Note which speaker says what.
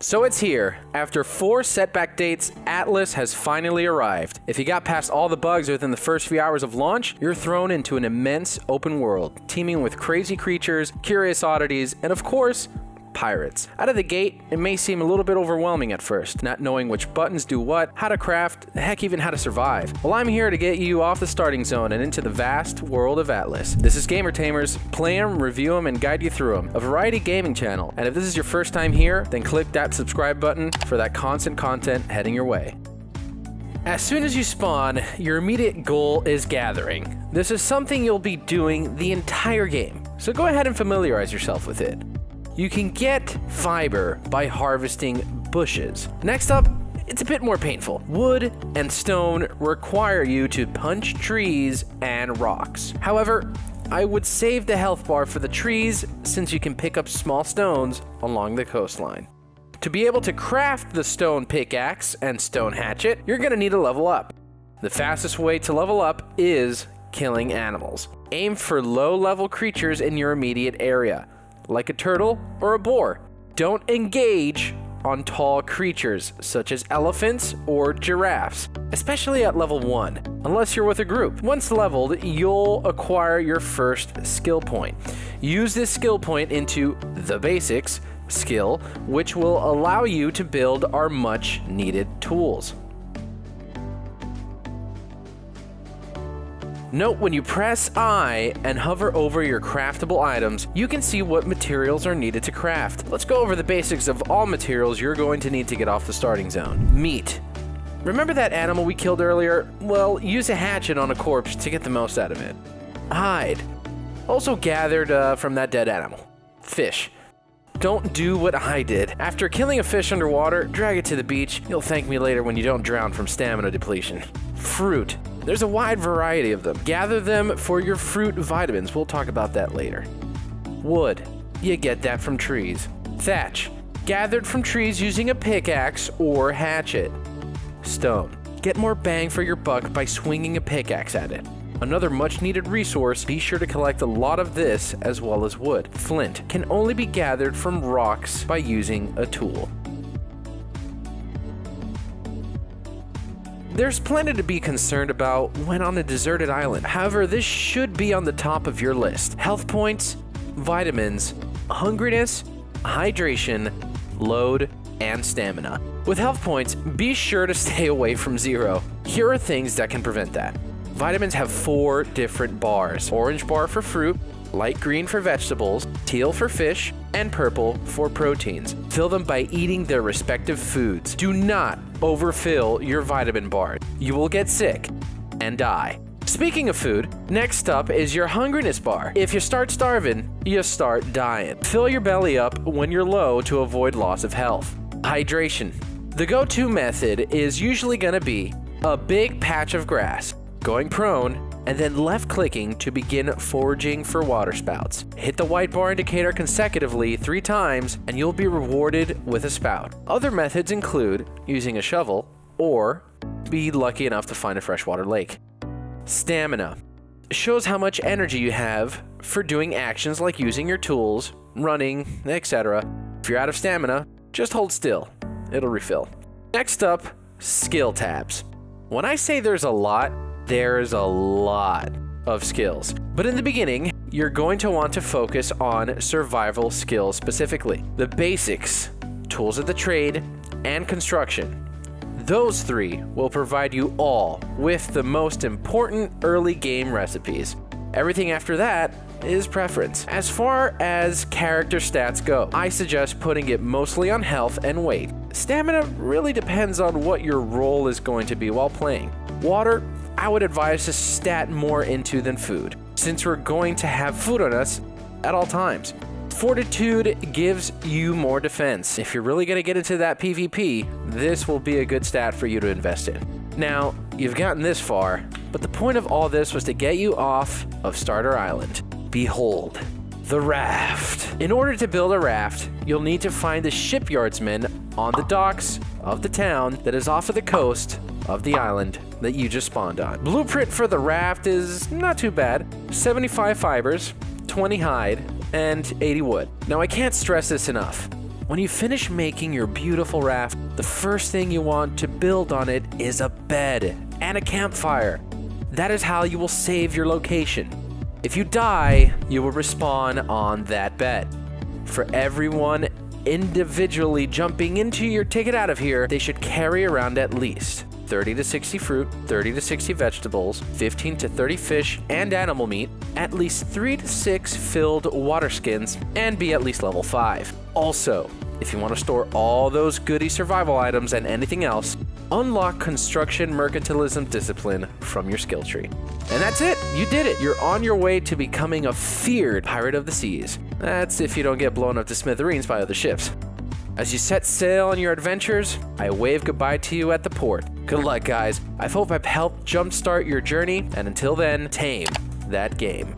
Speaker 1: So it's here. After 4 setback dates, Atlas has finally arrived. If you got past all the bugs within the first few hours of launch, you're thrown into an immense open world, teeming with crazy creatures, curious oddities, and of course, pirates. Out of the gate, it may seem a little bit overwhelming at first, not knowing which buttons do what, how to craft, heck, even how to survive. Well, I'm here to get you off the starting zone and into the vast world of Atlas. This is Gamertamers. Play them, review them, and guide you through them. A variety gaming channel. And if this is your first time here, then click that subscribe button for that constant content heading your way. As soon as you spawn, your immediate goal is gathering. This is something you'll be doing the entire game, so go ahead and familiarize yourself with it. You can get fiber by harvesting bushes. Next up, it's a bit more painful. Wood and stone require you to punch trees and rocks. However, I would save the health bar for the trees since you can pick up small stones along the coastline. To be able to craft the stone pickaxe and stone hatchet, you're gonna need to level up. The fastest way to level up is killing animals. Aim for low-level creatures in your immediate area, like a turtle or a boar. Don't engage on tall creatures such as elephants or giraffes, especially at level 1, unless you're with a group. Once leveled, you'll acquire your first skill point. Use this skill point into the basics skill, which will allow you to build our much needed tools. Note when you press I and hover over your craftable items, you can see what materials are needed to craft. Let's go over the basics of all materials you're going to need to get off the starting zone. Meat. Remember that animal we killed earlier? Well, use a hatchet on a corpse to get the most out of it. Hide. Also gathered from that dead animal. Fish. Don't do what I did. After killing a fish underwater, drag it to the beach. You'll thank me later when you don't drown from stamina depletion. Fruit. There's a wide variety of them. Gather them for your fruit vitamins. We'll talk about that later. Wood. You get that from trees. Thatch. Gathered from trees using a pickaxe or hatchet. Stone. Get more bang for your buck by swinging a pickaxe at it. Another much needed resource, be sure to collect a lot of this as well as wood. Flint can only be gathered from rocks by using a tool. There's plenty to be concerned about when on a deserted island. However, this should be on the top of your list. Health points, vitamins, hungriness, hydration, load, and stamina. With health points, be sure to stay away from 0. Here are things that can prevent that. Vitamins have 4 different bars. Orange bar for fruit, light green for vegetables, teal for fish, and purple for proteins. Fill them by eating their respective foods. Do not overfill your vitamin bar. You will get sick and die. Speaking of food, next up is your hungriness bar. If you start starving, you start dying. Fill your belly up when you're low to avoid loss of health. Hydration. The go-to method is usually gonna be a big patch of grass, going prone, and then left-clicking to begin foraging for water spouts. Hit the white bar indicator consecutively 3 times, and you'll be rewarded with a spout. Other methods include using a shovel, or be lucky enough to find a freshwater lake. Stamina shows how much energy you have for doing actions like using your tools, running, etc. If you're out of stamina, just hold still. It'll refill. Next up, skill tabs. When I say there's a lot of skills. But in the beginning, you're going to want to focus on survival skills specifically. The basics, tools of the trade, and construction. Those 3 will provide you all with the most important early game recipes. Everything after that is preference. As far as character stats go, I suggest putting it mostly on health and weight. Stamina really depends on what your role is going to be while playing. Water, I would advise to stat more into than food, since we're going to have food on us at all times. Fortitude gives you more defense. If you're really going to get into that PvP, this will be a good stat for you to invest in. Now, you've gotten this far, but the point of all this was to get you off of Starter Island. Behold, the raft. In order to build a raft, you'll need to find the shipyardsman on the docks of the town that is off of the coast of the island that you just spawned on. Blueprint for the raft is not too bad. 75 fibers, 20 hide, and 80 wood. Now I can't stress this enough. When you finish making your beautiful raft, the first thing you want to build on it is a bed and a campfire. That is how you will save your location. If you die, you will respawn on that bed. For everyone individually jumping into your ticket out of here, they should carry around at least 30 to 60 fruit, 30 to 60 vegetables, 15 to 30 fish and animal meat, at least 3 to 6 filled water skins, and be at least level 5. Also, if you want to store all those goody survival items and anything else, unlock Construction Mercantilism Discipline from your skill tree. And that's it! You did it! You're on your way to becoming a feared pirate of the seas. That's if you don't get blown up to smithereens by other ships. As you set sail on your adventures, I wave goodbye to you at the port. Good luck, guys. I hope I've helped jumpstart your journey, and until then, tame that game.